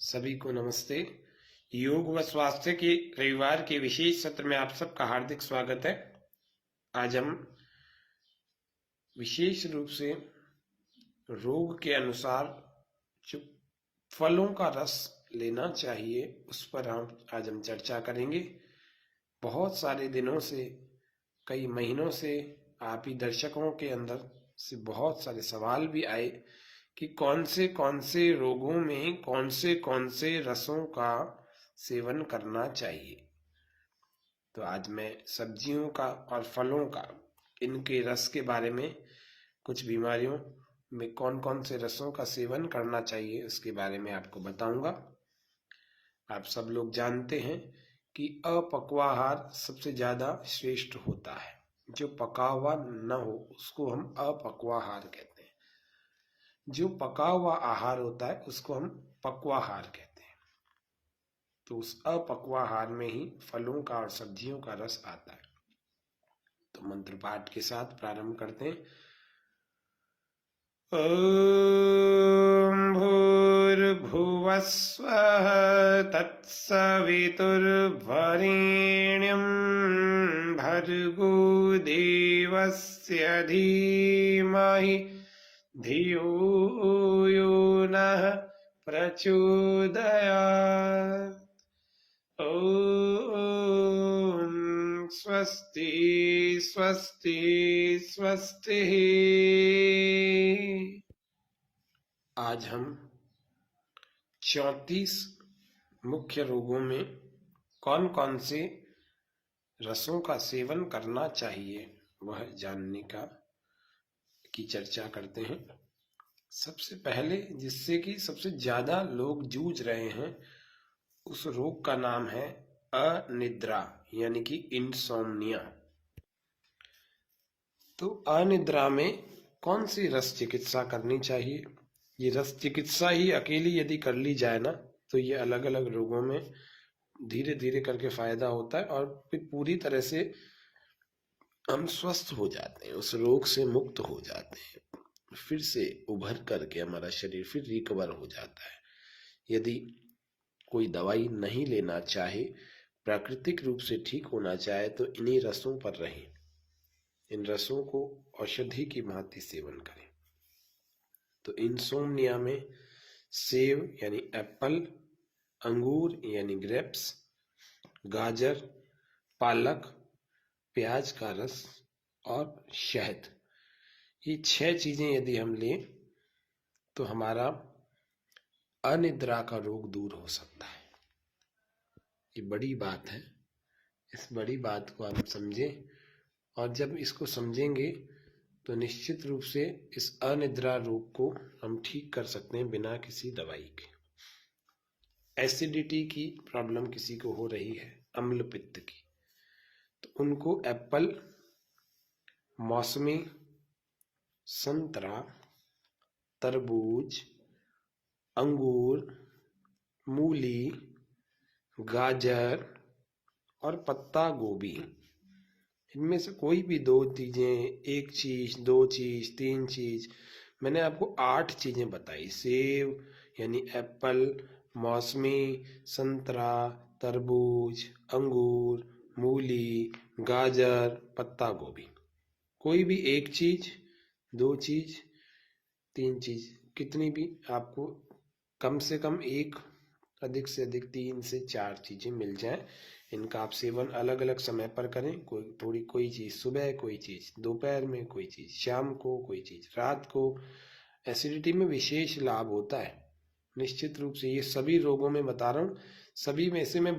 सभी को नमस्ते। योग व स्वास्थ्य के रविवार के विशेष सत्र में आप सबका हार्दिक स्वागत है। आज हम विशेष रूप से रोग के अनुसार जो फलों का रस लेना चाहिए उस पर आज हम चर्चा करेंगे। बहुत सारे दिनों से, कई महीनों से आप ही दर्शकों के अंदर से बहुत सारे सवाल भी आए कि कौन से रोगों में कौन से रसों का सेवन करना चाहिए। तो आज मैं सब्जियों का और फलों का, इनके रस के बारे में, कुछ बीमारियों में कौन कौन से रसों का सेवन करना चाहिए उसके बारे में आपको बताऊंगा। आप सब लोग जानते हैं कि अपक्वाहार सबसे ज्यादा श्रेष्ठ होता है। जो पका हुआ न हो उसको हम अपक्वाहार कहते हैं। जो पका हुआ आहार होता है उसको हम पक्वाहार कहते हैं। तो उस अपक्वाहार में ही फलों का और सब्जियों का रस आता है। तो मंत्र पाठ के साथ प्रारंभ करते हैं। ओम भूर्भुवः स्वः तत्सवितुर्वरेण्यं भर्गो देवस्य धीमहि धियो यो नः प्रचोदयात्। ओम स्वस्ति स्वस्ति स्वस्ति। आज हम 34 मुख्य रोगों में कौन कौन से रसों का सेवन करना चाहिए वह जानने की चर्चा करते हैं। सबसे पहले, जिससे कि सबसे ज्यादा लोग जूझ रहे हैं, उस रोग का नाम है अनिद्रा, यानी कि इंसोम्निया। तो अनिद्रा में कौन सी रस चिकित्सा करनी चाहिए? ये रस चिकित्सा ही अकेली यदि कर ली जाए ना, तो ये अलग अलग रोगों में धीरे धीरे करके फायदा होता है और फिर पूरी तरह से हम स्वस्थ हो जाते हैं, उस रोग से मुक्त हो जाते हैं, फिर से उभर करके हमारा शरीर फिर रिकवर हो जाता है। यदि कोई दवाई नहीं लेना चाहे, प्राकृतिक रूप से ठीक होना चाहे, तो इन्हीं रसों पर रहें। इन रसों को औषधि की भांति सेवन करें। तो इंसोम्निया में सेब यानी एप्पल, अंगूर यानी ग्रेप्स, गाजर, पालक, प्याज का रस और शहद, ये 6 चीजें यदि हम लें तो हमारा अनिद्रा का रोग दूर हो सकता है। ये बड़ी बात है। इस बड़ी बात को हम समझें, और जब इसको समझेंगे तो निश्चित रूप से इस अनिद्रा रोग को हम ठीक कर सकते हैं बिना किसी दवाई के। एसिडिटी की प्रॉब्लम किसी को हो रही है, अम्ल पित्त की, तो उनको एप्पल, मौसमी, संतरा, तरबूज, अंगूर, मूली, गाजर और पत्ता गोभी, इनमें से कोई भी 2 चीजें, 1 चीज, 2 चीज, 3 चीज, मैंने आपको 8 चीजें बताई। सेब यानी एप्पल, मौसमी, संतरा, तरबूज, अंगूर, मूली, गाजर, पत्ता गोभी, कोई भी 1 चीज, 2 चीज, 3 चीज, कितनी भी आपको कम से कम 1, अधिक से अधिक 3 से 4 चीजें मिल जाए, इनका आप सेवन अलग अलग समय पर करें। कोई चीज सुबह, कोई चीज दोपहर में, कोई चीज शाम को, कोई चीज रात को। एसिडिटी में विशेष लाभ होता है निश्चित रूप से। ये सभी रोगों में बता रहा हूँ, सभी में से मैं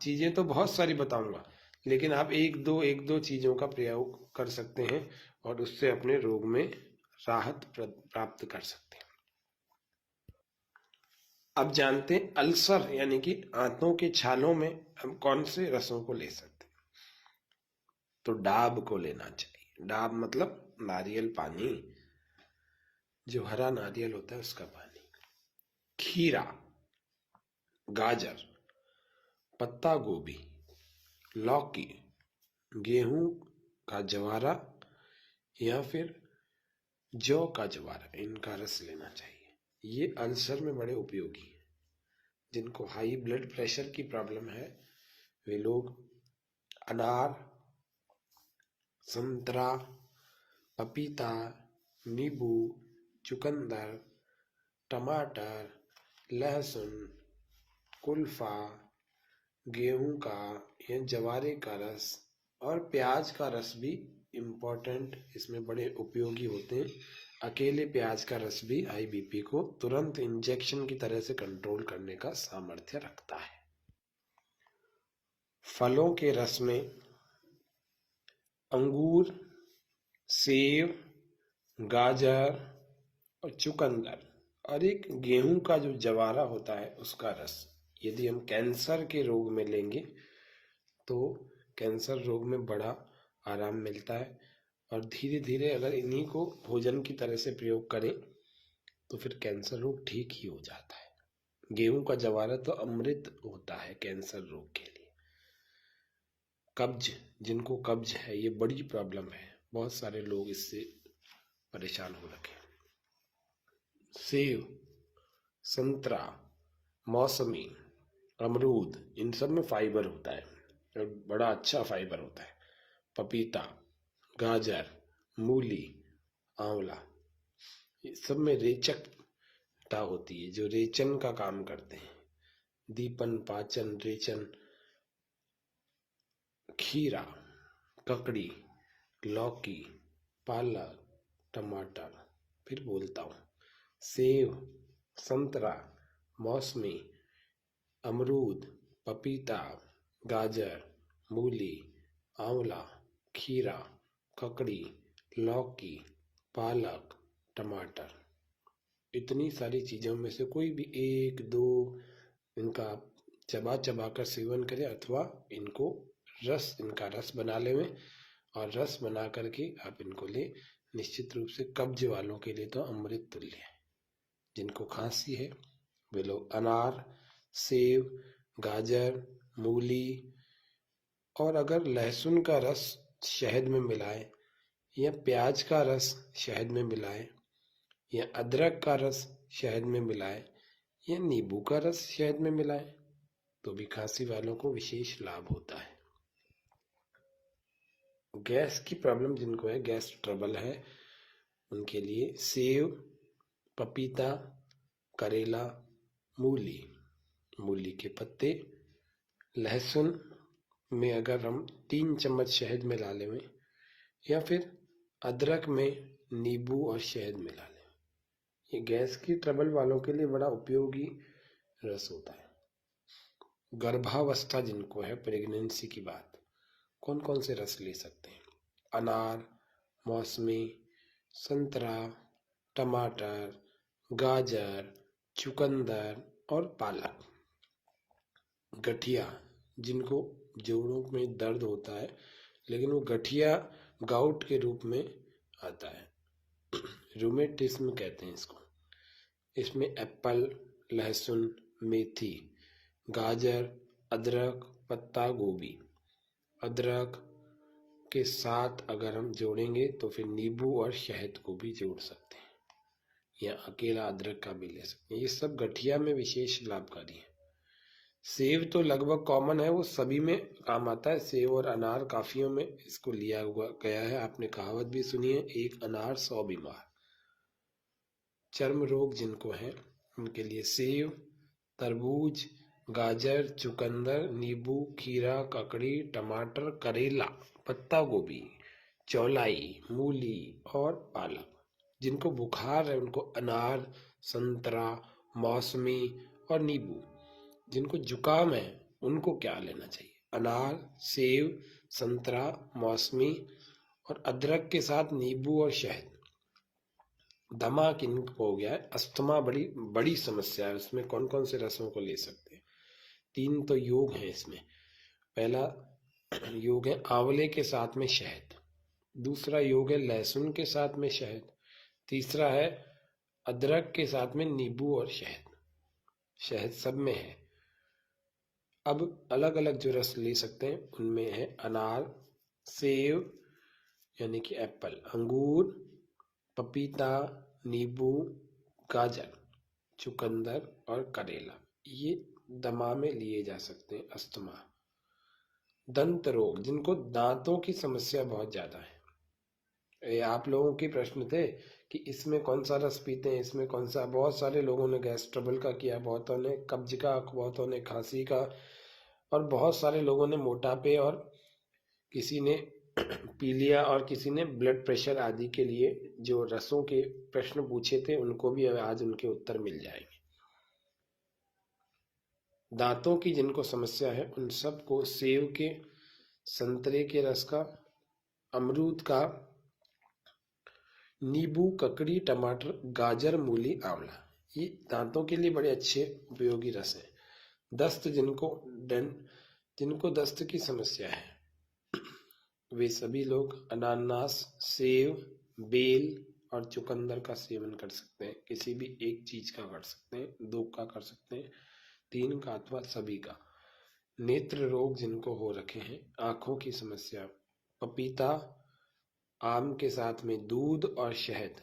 चीजें तो बहुत सारी बताऊंगा, लेकिन आप एक दो चीजों का प्रयोग कर सकते हैं और उससे अपने रोग में राहत प्राप्त कर सकते हैं। अब जानते हैं अल्सर यानी कि आंतों के छालों में हम कौन से रसों को ले सकते हैं। तो डाब को लेना चाहिए। डाब मतलब नारियल पानी, जो हरा नारियल होता है उसका पानी। खीरा, गाजर, पत्ता गोभी, लौकी, गेहूं का जवारा या फिर जौ का जवारा, इनका रस लेना चाहिए। ये अल्सर में बड़े उपयोगी हैं। जिनको हाई ब्लड प्रेशर की प्रॉब्लम है वे लोग अनार, संतरा, पपीता, नींबू, चुकंदर, टमाटर, लहसुन, कुल्फा, गेहूं का या जवारे का रस और प्याज का रस भी इम्पोर्टेंट, इसमें बड़े उपयोगी होते हैं। अकेले प्याज का रस भी हाई बीपी को तुरंत इंजेक्शन की तरह से कंट्रोल करने का सामर्थ्य रखता है। फलों के रस में अंगूर, सेब, गाजर और चुकंदर और एक गेहूं का जो जवारा होता है उसका रस, यदि हम कैंसर के रोग में लेंगे तो कैंसर रोग में बड़ा आराम मिलता है। और धीरे धीरे अगर इन्हीं को भोजन की तरह से प्रयोग करें तो फिर कैंसर रोग ठीक ही हो जाता है। गेहूं का जवारा तो अमृत होता है कैंसर रोग के लिए। कब्ज, जिनको कब्ज है ये बड़ी प्रॉब्लम है, बहुत सारे लोग इससे परेशान हो रखे। सेब, संतरा, मौसमी, अमरूद, इन सब में फाइबर होता है और बड़ा अच्छा फाइबर होता है। पपीता, गाजर, मूली, आंवला, इस सब में रेचकता होती है जो रेचन का काम करते हैं। दीपन, पाचन, रेचन। खीरा, ककड़ी, लौकी, पालक, टमाटर, फिर बोलता हूँ, सेब, संतरा, मौसमी, अमरूद, पपीता, गाजर, मूली, आंवला, खीरा, ककड़ी, लौकी, पालक, टमाटर। इतनी सारी चीज़ों में से कोई भी एक दो इनका चबा चबा कर सेवन करें अथवा इनका रस बना लें और रस बना करके आप इनको लें। निश्चित रूप से कब्ज वालों के लिए तो अमृत तुल्य है। जिनको खांसी है वे लोग अनार, सेब, गाजर, मूली और अगर लहसुन का रस शहद में मिलाएं या प्याज का रस शहद में मिलाएं या अदरक का रस शहद में मिलाएं या नींबू का रस शहद में मिलाएं तो भी खांसी वालों को विशेष लाभ होता है। गैस की प्रॉब्लम जिनको है, गैस ट्रबल है, उनके लिए सेब, पपीता, करेला, मूली के पत्ते, लहसुन में अगर हम 3 चम्मच शहद मिला लें या फिर अदरक में नींबू और शहद मिला लें, ये गैस की ट्रबल वालों के लिए बड़ा उपयोगी रस होता है। गर्भावस्था जिनको है, प्रेगनेंसी की बात, कौन कौन से रस ले सकते हैं? अनार, मौसमी, संतरा, टमाटर, गाजर, चुकंदर और पालक। गठिया, जिनको जोड़ों में दर्द होता है लेकिन वो गठिया गाउट के रूप में आता है, रूमेटिज्म कहते हैं इसको। इसमें एप्पल, लहसुन, मेथी, गाजर, अदरक, पत्ता गोभी। अदरक के साथ अगर हम जोड़ेंगे तो फिर नींबू और शहद को भी जोड़ सकते हैं या अकेला अदरक का भी ले सकते हैं। ये सब गठिया में विशेष लाभकारी है। सेब तो लगभग कॉमन है, वो सभी में काम आता है। सेब और अनार काफियों में इसको लिया हुआ गया है। आपने कहावत भी सुनी है, एक अनार 100 बीमार। चर्म रोग जिनको है उनके लिए सेब, तरबूज, गाजर, चुकंदर, नींबू, खीरा, ककड़ी, टमाटर, करेला, पत्ता गोभी, चौलाई, मूली और पालक। जिनको बुखार है उनको अनार, संतरा, मौसमी और नींबू। जिनको जुकाम है उनको क्या लेना चाहिए? अनार, सेब, संतरा, मौसमी और अदरक के साथ नींबू और शहद। दमा किनको हो गया है, अस्थमा बड़ी समस्या है, उसमें कौन कौन से रसों को ले सकते हैं? 3 तो योग हैं इसमें। पहला योग है आंवले के साथ में शहद, दूसरा योग है लहसुन के साथ में शहद, तीसरा है अदरक के साथ में नींबू और शहद। शहद सब में है। अब अलग अलग जो रस ले सकते हैं उनमें है अनार, सेब यानी कि एप्पल, अंगूर, पपीता, नींबू, गाजर, चुकंदर और करेला। ये दमा में लिए जा सकते हैं, अस्थमा। दंत रोग, जिनको दांतों की समस्या बहुत ज्यादा है। ये आप लोगों के प्रश्न थे कि इसमें कौन सा रस पीते हैं, इसमें कौन सा। बहुत सारे लोगों ने गैस ट्रबल का किया, बहुतों ने कब्ज का, बहुतों ने खांसी का, और बहुत सारे लोगों ने मोटापे, और किसी ने पीलिया, और किसी ने ब्लड प्रेशर आदि के लिए जो रसों के प्रश्न पूछे थे उनको भी आज उनके उत्तर मिल जाएंगे। दांतों की जिनको समस्या है उन सबको सेब के, संतरे के रस का, अमरूद का, नींबू, ककड़ी, टमाटर, गाजर, मूली, आंवला, ये दांतों के लिए बड़े अच्छे उपयोगी रस हैं। दस्त, जिनको दस्त की समस्या है वे सभी लोग अनानास, सेब, बेल और चुकंदर का सेवन कर सकते हैं। किसी भी एक चीज का कर सकते हैं, 2 का कर सकते हैं, 3 का, अथवा सभी का। नेत्र रोग जिनको हो रखे हैं, आंखों की समस्या, पपीता, आम के साथ में दूध और शहद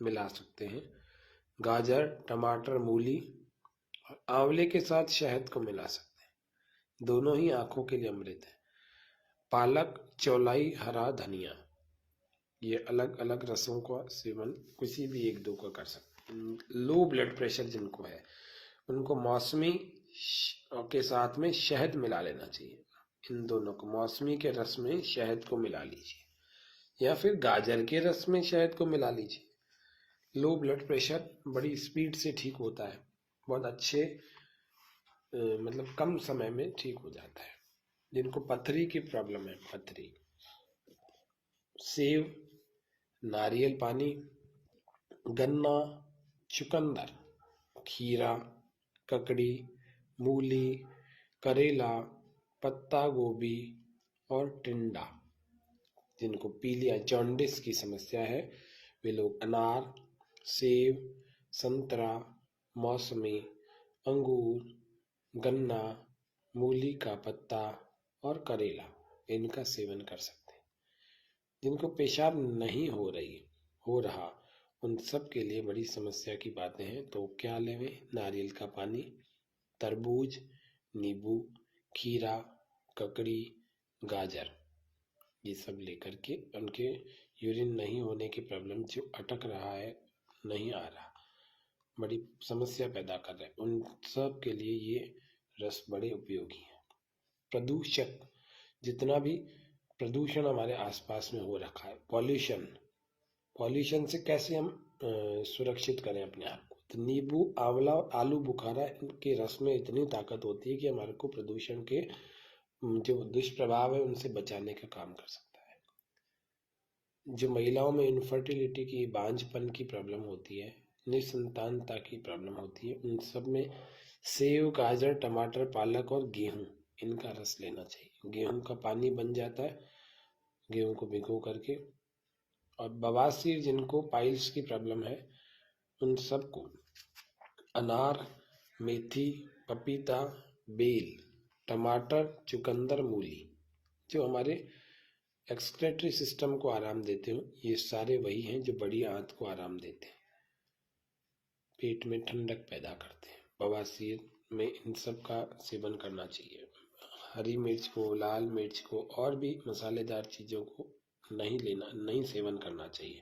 मिला सकते हैं। गाजर, टमाटर, मूली और आंवले के साथ शहद को मिला सकते हैं, दोनों ही आंखों के लिए अमृत है। पालक, चौलाई, हरा धनिया, ये अलग अलग रसों का सेवन किसी भी 1-2 का कर सकते हैं। लो ब्लड प्रेशर जिनको है उनको मौसमी के साथ में शहद मिला लेना चाहिए। इन दोनों को, मौसमी के रस में शहद को मिला लीजिए या फिर गाजर के रस में शहद को मिला लीजिए। लो ब्लड प्रेशर बड़ी स्पीड से ठीक होता है, बहुत अच्छे मतलब कम समय में ठीक हो जाता है। जिनको पथरी की प्रॉब्लम है, पथरी, सेब, नारियल पानी, गन्ना, चुकंदर, खीरा, ककड़ी, मूली, करेला, पत्ता गोभी और टिंडा। जिनको पीलिया, जॉन्डिस की समस्या है वे लोग अनार, सेब, संतरा, मौसमी, अंगूर, गन्ना, मूली का पत्ता और करेला, इनका सेवन कर सकते हैं। जिनको पेशाब नहीं हो रहा उन सब के लिए बड़ी समस्या की बातें हैं। तो क्या लेवें? नारियल का पानी, तरबूज, नींबू, खीरा, ककड़ी, गाजर, ये सब लेकर के उनके यूरिन नहीं होने की प्रॉब्लम, जो अटक रहा है, नहीं आ रहा, बड़ी समस्या पैदा कर रहे हैं, उन सब के लिए ये रस बड़े उपयोगी हैं। प्रदूषक, जितना भी प्रदूषण हमारे आसपास में हो रखा है, पॉल्यूशन से कैसे हम सुरक्षित करें अपने आप को, तो नींबू, आंवला और आलू बुखारा, इनके रस में इतनी ताकत होती है कि हमारे को प्रदूषण के जो दुष्प्रभाव है उनसे बचाने का काम कर सकता है। जो महिलाओं में इनफर्टिलिटी की, बांझपन की प्रॉब्लम होती है, निसंतानता की प्रॉब्लम होती है, उन सब में सेब, गाजर, टमाटर, पालक और गेहूं, इनका रस लेना चाहिए। गेहूं का पानी बन जाता है, गेहूं को भिगो करके। और बवासीर, जिनको पाइल्स की प्रॉब्लम है, उन सबको अनार, मेथी, पपीता, बेल, टमाटर, चुकंदर, मूली, जो हमारे एक्सक्रेटरी सिस्टम को आराम देते हो, ये सारे वही हैं जो बड़ी आंत को आराम देते हैं, पेट में ठंडक पैदा करते हैं। बवासीर में इन सब का सेवन करना चाहिए। हरी मिर्च को, लाल मिर्च को और भी मसालेदार चीज़ों को नहीं सेवन करना चाहिए।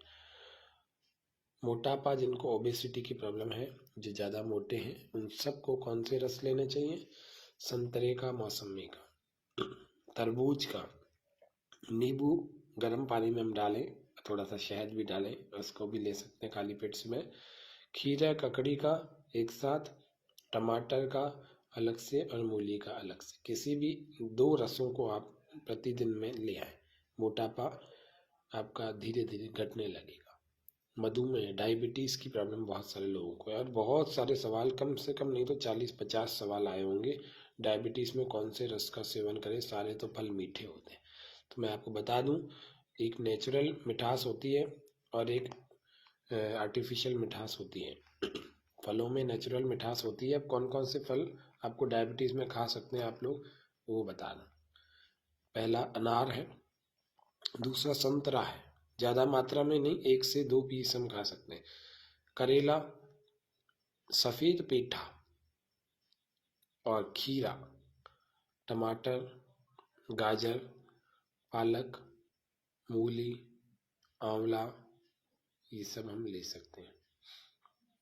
मोटापा, जिनको ओबेसिटी की प्रॉब्लम है, जो ज़्यादा मोटे हैं, उन सबको कौन से रस लेने चाहिए? संतरे का, मौसमी का, तरबूज का, नींबू गर्म पानी में हम डालें, थोड़ा सा शहद भी डालें, उसको भी ले सकते हैं खाली पेट से। खीरा, ककड़ी का एक साथ, टमाटर का अलग से और मूली का अलग से, किसी भी 2 रसों को आप प्रतिदिन में ले आए, मोटापा आपका धीरे धीरे घटने लगेगा। मधुमेह, डायबिटीज़ की प्रॉब्लम बहुत सारे लोगों को है, और बहुत सारे सवाल, कम से कम नहीं तो 40-50 सवाल आए होंगे, डायबिटीज़ में कौन से रस का सेवन करें, सारे तो फल मीठे होते हैं। तो मैं आपको बता दूं, एक नेचुरल मिठास होती है और एक आर्टिफिशियल मिठास होती है। फलों में नेचुरल मिठास होती है। अब कौन कौन से फल आपको डायबिटीज़ में खा सकते हैं आप लोग, वो बता दूं। पहला अनार है, दूसरा संतरा है, ज़्यादा मात्रा में नहीं, 1 से 2 पीस हम खा सकते हैं। करेला, सफ़ेद पेठा, और खीरा, टमाटर, गाजर, पालक, मूली, आंवला, ये सब हम ले सकते हैं।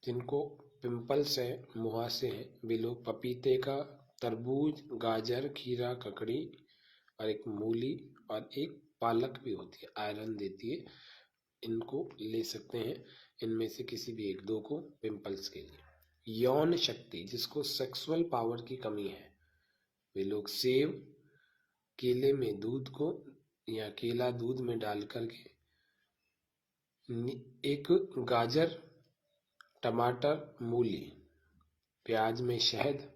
जिनको पिंपल्स है, मुहासे हैं, वे लोग पपीते का, तरबूज, गाजर, खीरा, ककड़ी और एक मूली और एक पालक भी होती है, आयरन देती है, इनको ले सकते हैं। इनमें से किसी भी एक दो को पिंपल्स के लिए। यौन शक्ति, जिसको सेक्सुअल पावर की कमी है, वे लोग सेब, केले में दूध को या केला दूध में डाल करके एक गाजर, टमाटर, मूली, प्याज में शहद,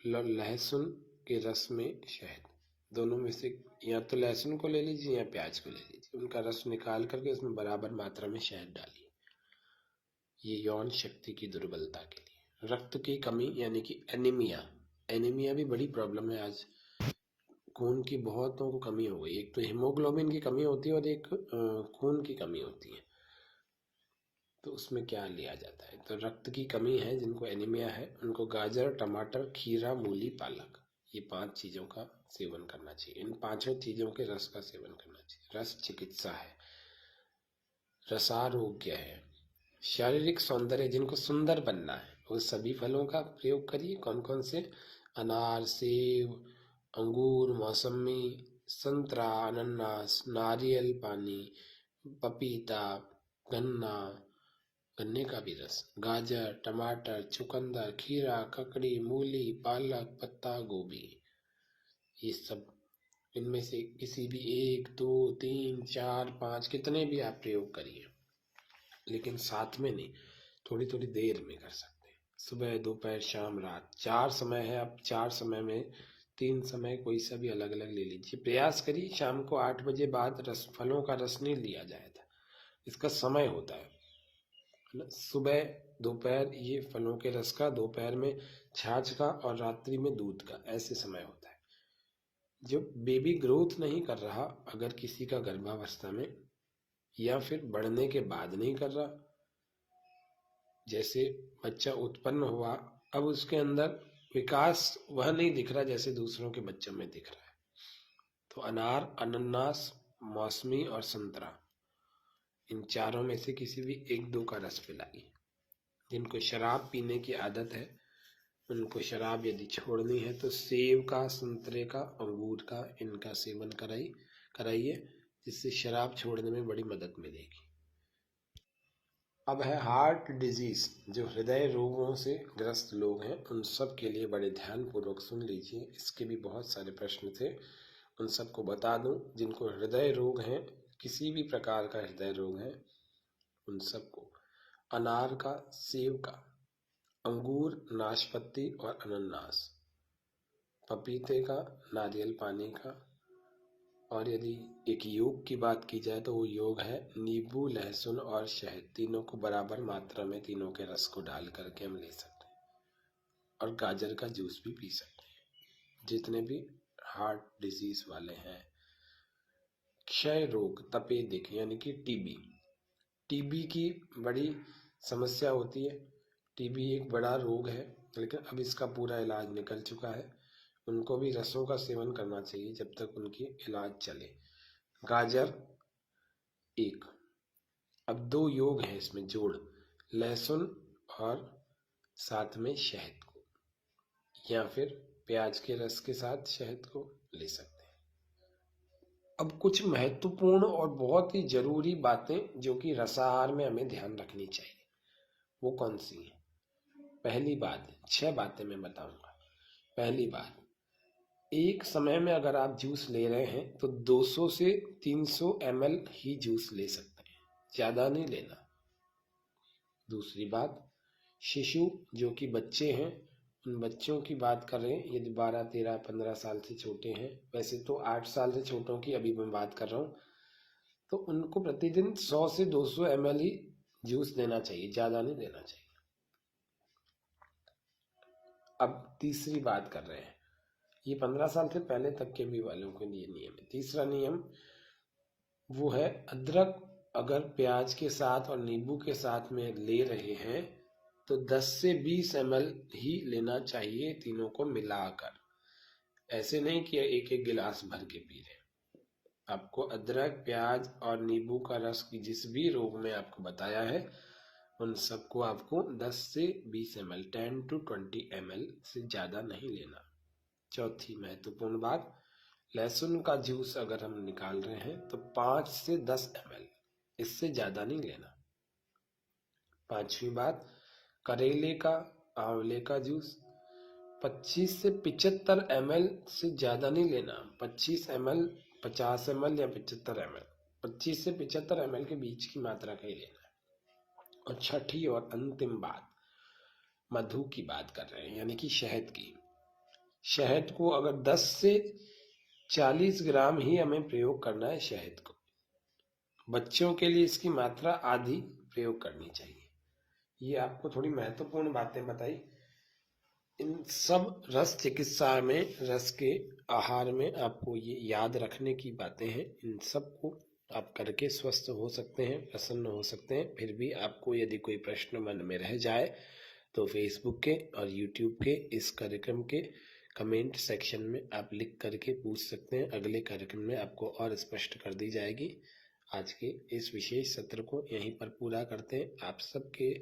लहसुन के रस में शहद, दोनों में से या तो लहसुन को ले लीजिए या प्याज को ले लीजिए, उनका रस निकाल करके उसमें बराबर मात्रा में शहद डालिए। ये यौन शक्ति की दुर्बलता के लिए। रक्त की कमी यानी कि एनीमिया, एनीमिया भी बड़ी प्रॉब्लम है आज। खून की बहुतों को कमी हो गई, एक तो हीमोग्लोबिन की कमी होती है और एक खून की कमी होती है। तो उसमें क्या लिया जाता है, तो रक्त की कमी है, जिनको एनीमिया है, उनको गाजर, टमाटर, खीरा, मूली, पालक, ये 5 चीज़ों का सेवन करना चाहिए। इन 5 चीज़ों के रस का सेवन करना चाहिए। रस चिकित्सा है, रसारोग्य है, शारीरिक सौंदर्य, जिनको सुंदर बनना है वो सभी फलों का प्रयोग करिए। कौन कौन से, अनार, सेब, अंगूर, मौसमी, संतरा, अनानास, नारियल पानी, पपीता, गन्ना, गन्ने का भी रस, गाजर, टमाटर, चुकंदर, खीरा, ककड़ी, मूली, पालक, पत्ता गोभी, ये सब इनमें से किसी भी 1, 2, 3, 4, 5 कितने भी आप प्रयोग करिए, लेकिन साथ में नहीं, थोड़ी थोड़ी देर में कर सकते हैं। सुबह, दोपहर, शाम, रात, 4 समय है। आप 4 समय में 3 समय कोई सा भी अलग अलग ले लीजिए। प्रयास करिए शाम को 8 बजे बाद फलों का रस नहीं लिया जाए था, इसका समय होता है ना। सुबह, दोपहर ये फलों के रस का, दोपहर में छाछ का और रात्रि में दूध का, ऐसे समय होता है। जब बेबी ग्रोथ नहीं कर रहा, अगर किसी का गर्भावस्था में या फिर बढ़ने के बाद नहीं कर रहा, जैसे बच्चा उत्पन्न हुआ, अब उसके अंदर विकास वह नहीं दिख रहा जैसे दूसरों के बच्चों में दिख रहा है, तो अनार, अनानास, मौसमी और संतरा, इन चारों में से किसी भी 1, 2 का रस पिलाइए। जिनको शराब पीने की आदत है, उनको शराब यदि छोड़नी है तो सेब का, संतरे का, अंगूर का, इनका सेवन कराइए, जिससे शराब छोड़ने में बड़ी मदद मिलेगी। अब है हार्ट डिजीज, जो हृदय रोगों से ग्रस्त लोग हैं, उन सब के लिए बड़े ध्यानपूर्वक सुन लीजिए। इसके भी बहुत सारे प्रश्न थे, उन सबको बता दूं। जिनको हृदय रोग हैं, किसी भी प्रकार का हृदय रोग है, उन सबको अनार का, सेब का, अंगूर, नाशपाती और अनानास, पपीते का, नारियल पानी का, और यदि एक योग की बात की जाए तो वो योग है नींबू, लहसुन और शहद, तीनों को बराबर मात्रा में, तीनों के रस को डाल करके हम ले सकते हैं। और गाजर का जूस भी पी सकते हैं। जितने भी हार्ट डिजीज वाले हैं, क्षय रोग, तपेदिक यानी कि टीबी, टीबी की बड़ी समस्या होती है। टीबी एक बड़ा रोग है, लेकिन अब इसका पूरा इलाज निकल चुका है। उनको भी रसों का सेवन करना चाहिए जब तक उनकी इलाज चले। गाजर 1, अब 2 योग हैं इसमें जोड़, लहसुन और साथ में शहद को, या फिर प्याज के रस के साथ शहद को ले सकते हैं। अब कुछ महत्वपूर्ण और बहुत ही जरूरी बातें जो कि रसाहार में हमें ध्यान रखनी चाहिए, वो कौन सी है? पहली बात, 6 बातें मैं बताऊंगा। पहली बात, एक समय में अगर आप जूस ले रहे हैं तो 200 से 300 ml ही जूस ले सकते हैं, ज़्यादा नहीं लेना। दूसरी बात, शिशु जो कि बच्चे हैं, उन बच्चों की बात कर रहे हैं, यदि 12, 13, 15 साल से छोटे हैं, वैसे तो 8 साल से छोटों की अभी मैं बात कर रहा हूँ, तो उनको प्रतिदिन 100 से 200 ml ही जूस देना चाहिए, ज़्यादा नहीं देना चाहिए। अब तीसरी बात कर रहे हैं, ये 15 साल से पहले तक के भी वालों के लिए नियम है। तीसरा नियम वो है, अदरक अगर प्याज के साथ और नींबू के साथ में ले रहे हैं तो 10 से 20 ml ही लेना चाहिए तीनों को मिलाकर। ऐसे नहीं कि एक एक गिलास भर के पी रहे। आपको अदरक, प्याज और नींबू का रस की जिस भी रोग में आपको बताया है उन सबको आपको 10 से 20 ml 10 to 20 ml से ज़्यादा नहीं लेना। चौथी महत्वपूर्ण बात, लहसुन का जूस अगर हम निकाल रहे हैं तो 5 से 10 ml, इससे ज़्यादा नहीं लेना। पांचवी बात, करेले का, आंवले का जूस 25 से 75 ml से ज़्यादा नहीं लेना। 25 ml, 50 ml या 75 ml, 25 से 75 ml के बीच की मात्रा का ही लेना है। और छठी और अंतिम बात, मधु की बात कर रहे हैं, यानी कि शहद की। शहद को अगर 10 से 40 ग्राम ही हमें प्रयोग करना है शहद को। बच्चों के लिए इसकी मात्रा आधी प्रयोग करनी चाहिए। ये आपको थोड़ी महत्वपूर्ण बातें बताई। इन सब रस चिकित्सा में, रस के आहार में आपको ये याद रखने की बातें हैं। इन सब को आप करके स्वस्थ हो सकते हैं, प्रसन्न हो सकते हैं। फिर भी आपको यदि कोई प्रश्न मन में रह जाए तो फेसबुक के और यूट्यूब के इस कार्यक्रम के कमेंट सेक्शन में आप लिख करके पूछ सकते हैं। अगले कार्यक्रम में आपको और स्पष्ट कर दी जाएगी। आज के इस विशेष सत्र को यहीं पर पूरा करते हैं। आप सबके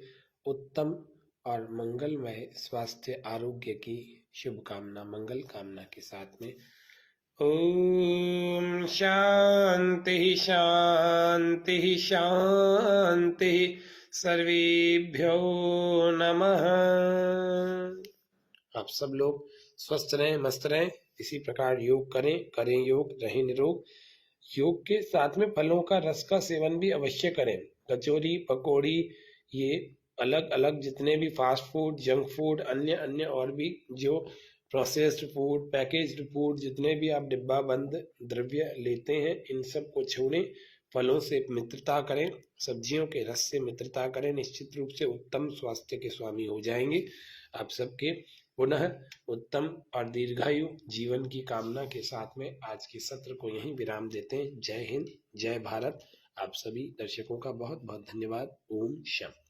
उत्तम और मंगलमय स्वास्थ्य आरोग्य की शुभकामना, मंगल कामना के साथ में ओम शांति शांति शांति सर्वेभ्यो नमः। आप सब लोग स्वस्थ रहें, मस्त रहें। इसी प्रकार योग करें योग, रहें निरोग। योग के साथ में फलों का रस का सेवन भी अवश्य करें। कचौरी, पकौड़ी, ये अलग अलग जितने भी फास्ट फूड, जंक फूड, अन्य और भी जो प्रोसेस्ड फूड, पैकेज्ड फूड, जितने भी आप डिब्बा बंद द्रव्य लेते हैं, इन सब को छोड़ें। फलों से मित्रता करें, सब्जियों के रस से मित्रता करें। निश्चित रूप से उत्तम स्वास्थ्य के स्वामी हो जाएंगे। आप सबके पुनः उत्तम और दीर्घायु जीवन की कामना के साथ में आज के सत्र को यहीं विराम देते हैं। जय हिंद, जय भारत। आप सभी दर्शकों का बहुत बहुत धन्यवाद। ओम शम।